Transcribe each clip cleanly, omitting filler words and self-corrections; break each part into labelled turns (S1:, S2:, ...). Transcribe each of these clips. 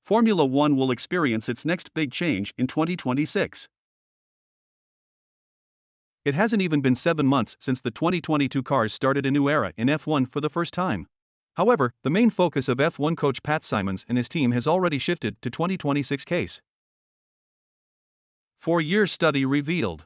S1: Formula One will experience its next big change in 2026. It hasn't even been 7 months since the 2022 cars started a new era in F1 for the first time. However, the main focus of F1 coach Pat Simons and his team has already shifted to 2026 case. 4-year study revealed.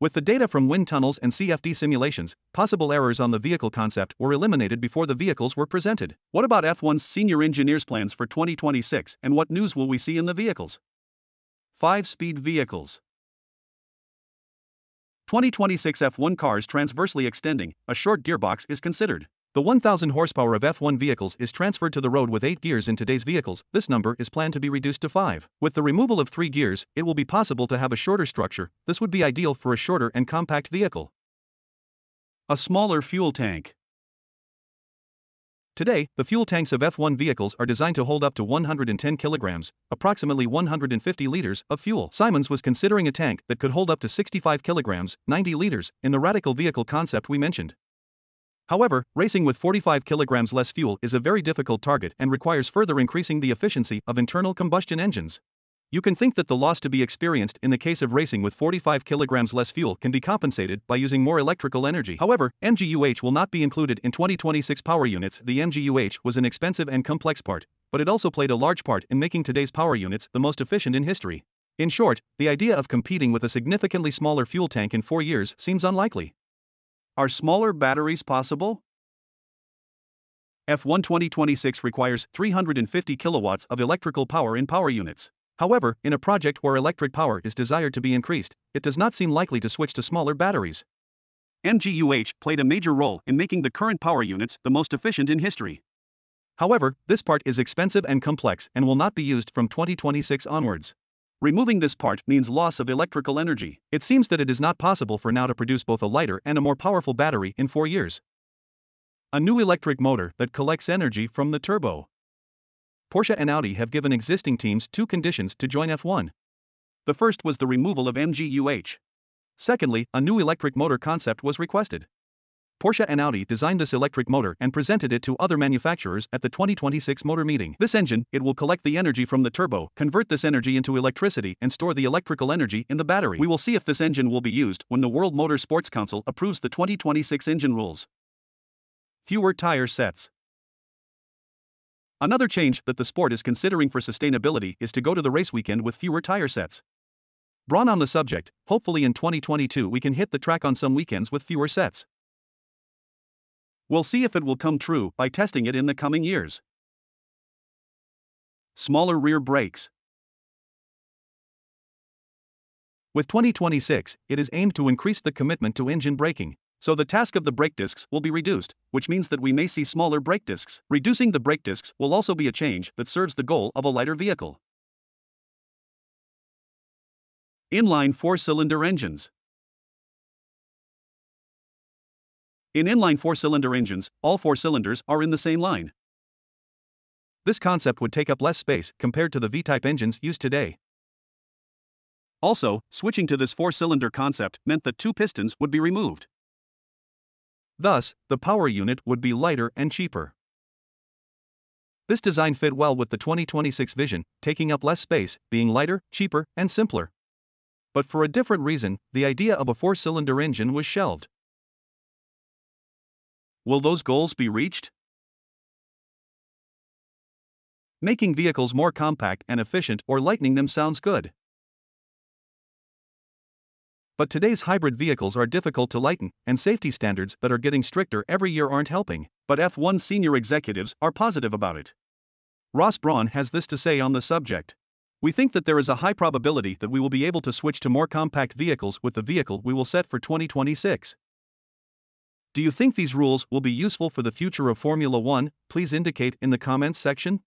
S1: With the data from wind tunnels and CFD simulations, possible errors on the vehicle concept were eliminated before the vehicles were presented. What about F1's senior engineers' plans for 2026, and what news will we see in the vehicles? 5-speed vehicles. 2026 F1 cars transversely extending, a short gearbox is considered. The 1,000 horsepower of F1 vehicles is transferred to the road with 8 gears in today's vehicles. This number is planned to be reduced to 5. With the removal of 3 gears, it will be possible to have a shorter structure. This would be ideal for a shorter and compact vehicle. A smaller fuel tank. Today, the fuel tanks of F1 vehicles are designed to hold up to 110 kilograms, approximately 150 liters, of fuel. Simons was considering a tank that could hold up to 65 kilograms, 90 liters, in the radical vehicle concept we mentioned. However, racing with 45 kilograms less fuel is a very difficult target and requires further increasing the efficiency of internal combustion engines. You can think that the loss to be experienced in the case of racing with 45 kilograms less fuel can be compensated by using more electrical energy. However, MGUH will not be included in 2026 power units. The MGUH was an expensive and complex part, but it also played a large part in making today's power units the most efficient in history. In short, the idea of competing with a significantly smaller fuel tank in 4 years seems unlikely. Are smaller batteries possible? F1 2026 requires 350 kilowatts of electrical power in power units. However, in a project where electric power is desired to be increased, it does not seem likely to switch to smaller batteries. MGUH played a major role in making the current power units the most efficient in history. However, this part is expensive and complex and will not be used from 2026 onwards. Removing this part means loss of electrical energy. It seems that it is not possible for now to produce both a lighter and a more powerful battery in 4 years. A new electric motor that collects energy from the turbo. Porsche and Audi have given existing teams 2 conditions to join F1. The first was the removal of MGUH. Secondly, a new electric motor concept was requested. Porsche and Audi designed this electric motor and presented it to other manufacturers at the 2026 motor meeting. This engine, it will collect the energy from the turbo, convert this energy into electricity and store the electrical energy in the battery. We will see if this engine will be used when the World Motor Sports Council approves the 2026 engine rules. Fewer tire sets. Another change that the sport is considering for sustainability is to go to the race weekend with fewer tire sets. Braun on the subject, hopefully in 2022 we can hit the track on some weekends with fewer sets. We'll see if it will come true by testing it in the coming years. Smaller rear brakes. With 2026, it is aimed to increase the commitment to engine braking, so the task of the brake discs will be reduced, which means that we may see smaller brake discs. Reducing the brake discs will also be a change that serves the goal of a lighter vehicle. Inline 4-cylinder engines. In inline 4-cylinder engines, all 4 cylinders are in the same line. This concept would take up less space compared to the V-type engines used today. Also, switching to this 4-cylinder concept meant that 2 pistons would be removed. Thus, the power unit would be lighter and cheaper. This design fit well with the 2026 vision, taking up less space, being lighter, cheaper, and simpler. But for a different reason, the idea of a 4-cylinder engine was shelved. Will those goals be reached? Making vehicles more compact and efficient or lightening them sounds good. But today's hybrid vehicles are difficult to lighten, and safety standards that are getting stricter every year aren't helping. But F1 senior executives are positive about it. Ross Brawn has this to say on the subject. We think that there is a high probability that we will be able to switch to more compact vehicles with the vehicle we will set for 2026. Do you think these rules will be useful for the future of Formula One? Please indicate in the comments section.